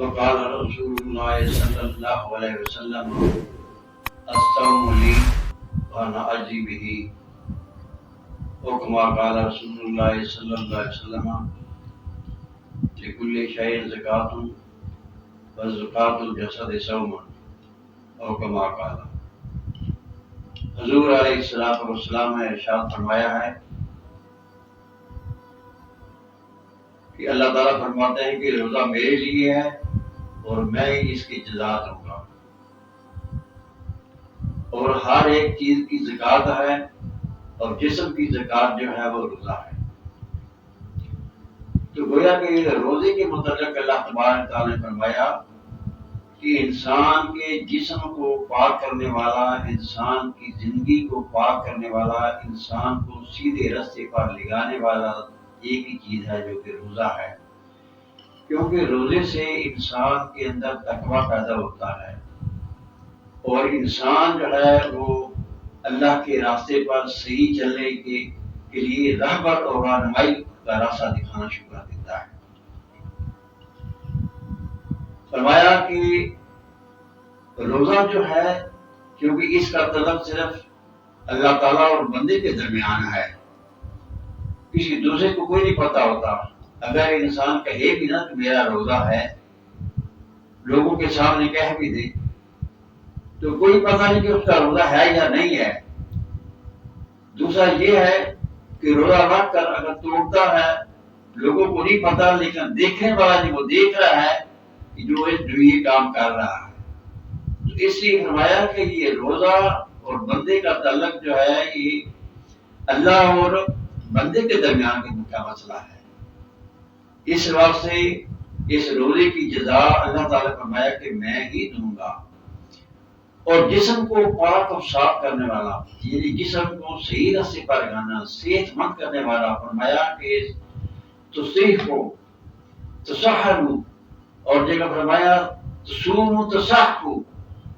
وقال رسول الله صلى الله عليه وسلم الصوم لي وانا اجزي به وكما قال رسول الله صلى الله عليه وسلم لكل شيء زكاة وزكاة الجسد صوم او كما قال حضور علیہ الصلوۃ والسلام نے ارشاد فرمایا ہے کہ اللہ تعالیٰ فرماتے ہیں کہ روزہ میرے لیے ہے اور میں اس کی جزا دوں گا، اور ہر ایک چیز کی زکات ہے اور جسم کی زکات جو ہے وہ روزہ ہے۔ تو گویا کہ روزے کے متعلق اللہ تبارک تعالیٰ نے فرمایا کہ انسان کے جسم کو پاک کرنے والا، انسان کی زندگی کو پاک کرنے والا، انسان کو سیدھے راستے پر لگانے والا ایک ہی چیز ہے جو کہ روزہ ہے، کیونکہ روزے سے انسان کے اندر تقویٰ پیدا ہوتا ہے اور انسان جو ہے وہ اللہ کے راستے پر صحیح چلنے کے لیے رہبر اور رہنمائی کا راستہ دکھانا شروع کر دیتا ہے۔ فرمایا کہ روزہ جو ہے، کیونکہ اس کا تعلق صرف اللہ تعالیٰ اور بندے کے درمیان ہے، کسی دوسرے کو کوئی نہیں پتا ہوتا۔ اگر انسان کہے بھی نا کہ میرا روزہ ہے، لوگوں کے سامنے کہہ بھی دے، تو کوئی پتہ نہیں کہ اس کا روزہ ہے یا نہیں ہے۔ دوسرا یہ ہے کہ روزہ رکھ کر اگر توڑتا ہے، لوگوں کو نہیں پتا، لیکن دیکھنے والا جو وہ دیکھ رہا ہے کہ جو یہ کام کر رہا ہے۔ تو اس لیے فرمایا کہ یہ روزہ اور بندے کا تعلق جو ہے یہ اللہ اور بندے کے درمیان کا مسئلہ ہے۔ اس واسطے اس روزے کی جزا اللہ تعالیٰ نے فرمایا کہ میں ہی دوں گا۔ اور جسم کو پاک اور صاف کرنے والا، یعنی جسم کو صحیح راستے پر لگانا، صحت مند کرنے والا، فرمایا کہ تصیحوا تصحروا، اور جگہ فرمایا تصوموا تصحوا،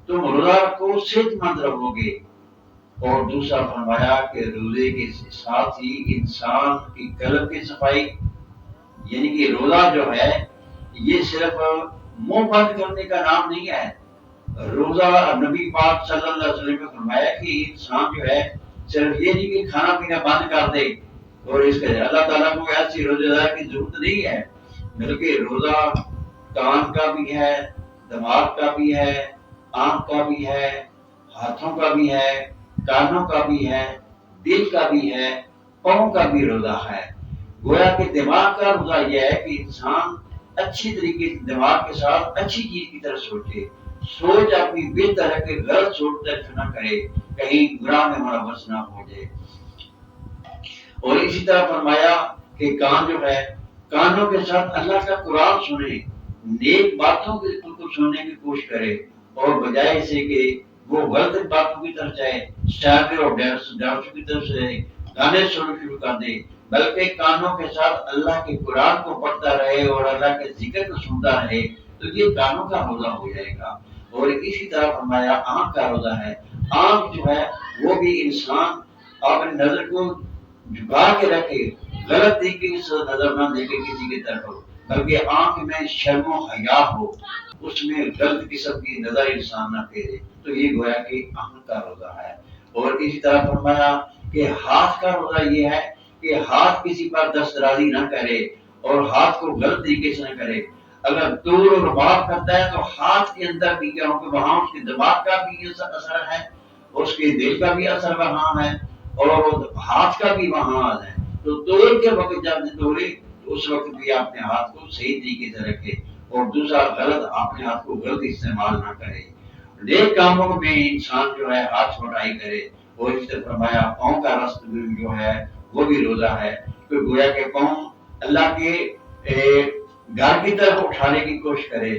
تم روزہ کو صحت مند رہو گے۔ اور دوسرا فرمایا کہ روزے کے ساتھ ہی انسان کی قلب کی صفائی، یعنی کہ روزہ جو ہے یہ صرف منہ بند کرنے کا نام نہیں ہے۔ روزہ نبی پاک صلی اللہ علیہ وسلم نے فرمایا کہ انسان جو ہے صرف یہ نہیں کہ کھانا پینا بند کر دے اور اس کے اللہ تعالیٰ کو ایسی روزے دار کی ضرورت نہیں ہے، بلکہ روزہ کان کا بھی ہے، دماغ کا بھی ہے، آنکھ کا بھی ہے، ہاتھوں کا بھی ہے، کانوں کا بھی ہے، دل کا بھی ہے، پاؤں کا بھی روزہ ہے۔ گویا کہ دماغ کا روزہ یہ ہے کہ انسان اچھی طریقے سے دماغ کے ساتھ اچھی چیز کی طرف سوچے، سوچ اپنی بہتر ہے کہ غلط سوچ طرف نہ کرے، کہیں گناہ میں ملوث نہ ہو جائے۔ اور اسی طرح فرمایا کہ کان جو ہے، کانوں کے ساتھ اللہ کا قرآن سنے، نیک باتوں کو سننے کی کوشش کرے، اور بجائے سے کہ وہ غلط باتوں کی طرف جائے، شاعری اور ڈانسوں کی طرف سے گانے سننا شروع کر دے، بلکہ کانوں کے ساتھ اللہ کے قرآن کو پڑھتا رہے اور اللہ کے ذکر کو سنتا رہے، تو یہ کانوں کا روزہ ہو جائے گا۔ اور اسی طرح فرمایا آنکھ کا روزہ ہے۔ آنکھ جو ہے وہ بھی انسان اپنی نظر کو جھکا کے رکھے، غلط طریقے سے نظر نہ دے کے کسی کی طرف، بلکہ آنکھ میں شرم و حیا ہو، اس میں غلط قسم کی نظر انسان نہ پھیرے، تو یہ گویا کہ آنکھ کا روزہ ہے۔ اور اسی طرح فرمایا کہ ہاتھ کا روزہ یہ ہے کہ ہاتھ کسی پر دست درازی نہ کرے اور ہاتھ کو غلط طریقے سے نہ کرے۔ اگر دور اور معاف کرتا ہے تو ہاتھ کے اندر بھی کیا ہو کہ وہاں اس کے دماغ کا بھی اثر ہے، اس کے دل کا بھی اثر وہاں ہے، اور ہاتھ کا بھی وہاں ہے۔ تو توڑ کے وقت جب توڑے تو اس وقت بھی اپنے ہاتھ کو صحیح طریقے سے رکھے، اور دوسرا غلط اپنے ہاتھ کو غلط استعمال نہ کرے۔ نیک کاموں میں انسان جو ہے ہاتھ چھوٹائی کرے۔ اور اس سے فرمایا پاؤں کا رست جو ہے وہ بھی روزہ ہے، کہ گویا کہ پاؤں اللہ کے گھر کی طرف اٹھانے کی کوشش کرے،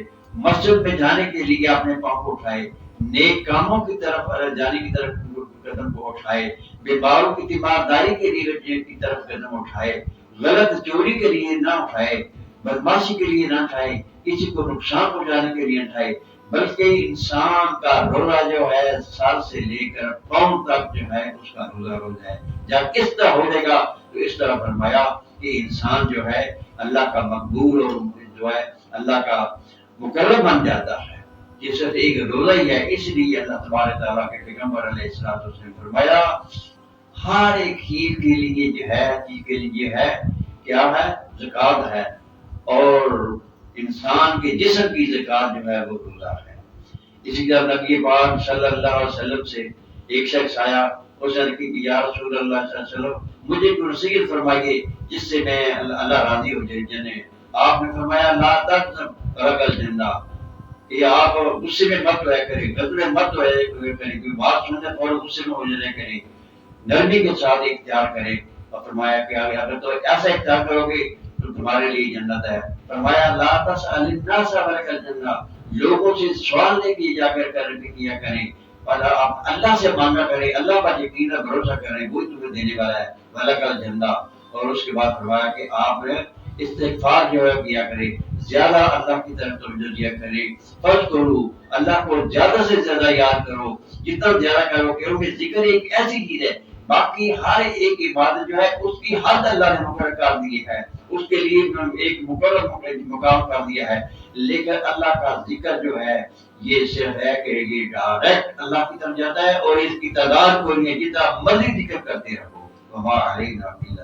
مسجد میں جانے کے لیے اپنے پاؤں کو اٹھائے، نیک کاموں کی طرف جانے کی طرف قدم کو اٹھائے، بے باروں کی تیمارداری کے لیے کی طرف قدم اٹھائے، غلط چوری کے لیے نہ اٹھائے، بدماشی کے لیے نہ اٹھائے، کسی کو نقصان پہنچانے کے لیے اٹھائے، بلکہ انسان کا روزہ جو ہے سر سے لے کر پاؤں تک جو ہے اس کا روزہ ہے۔ جب اس طرح ہو جائے گا تو اس طرح فرمایا کہ انسان جو ہے اللہ کا مقبول اور جو ہے اللہ کا مقرر بن جاتا ہے، یہ صرف ایک روزہ ہی ہے۔ اس لیے اللہ تبارک تعالیٰ کے پیغمبر علیہ السلام نے فرمایا ہر ایک چیز کے لیے جو ہے، چیز کے لیے ہے کیا ہے؟ زکوٰۃ ہے، اور انسان کے جسم کی زکوٰۃ جو ہے وہ روزہ ہے۔ اسی طرح نبی پاک صلی اللہ علیہ وسلم سے ایک شخص آیا، اس نے کہا کہ یا رسول اللہ صلی اللہ علیہ وسلم مجھے کوئی نصیحت فرمائیے جس سے میں اللہ راضی ہو جائے۔ آپ نے فرمایا لا تغضب رجل الجنہ، کہ آپ غصے میں مت ہوا کریں، غضب میں مت ہوا کریں، کوئی بات سنتے فوراً غصے میں ہو جایا کریں، نرمی کے ساتھ اختیار کریں۔ اور فرمایا کہ اگر تو ایسا اختیار کرو گے تو تمہارے لیے جنت ہے۔ فرمایا لا تسأل الناس ولک الجنہ، لوگوں سے سوال نہیں کیا کریں، اور آپ اللہ سے مانگا کریں، اللہ پر یقین اور بھروسہ کریں، وہی تمہیں دینے والا ہے، ولک الجنہ۔ اور اس کے بعد فرمایا کہ آپ استغفار جو ہے کیا کریں، زیادہ اللہ کی طرف توجہ دیا کریں، فرض کرو اللہ کو زیادہ سے زیادہ یاد کرو، جتنا زیادہ کرو، کیونکہ ذکر ایک ایسی چیز ہے، باقی ہر ایک عبادت جو ہے اس کی حد اللہ نے مقرر کر دی ہے، اس کے لیے ایک مقرر مقام کر دیا ہے، لیکن اللہ کا ذکر جو ہے یہ صرف ہے کہ یہ ڈائریکٹ اللہ کی طرف جاتا ہے، اور اس کی تعداد کوئی نہیں ہے، جتنا مرضی ذکر کرتے رہو۔ وما علینا الا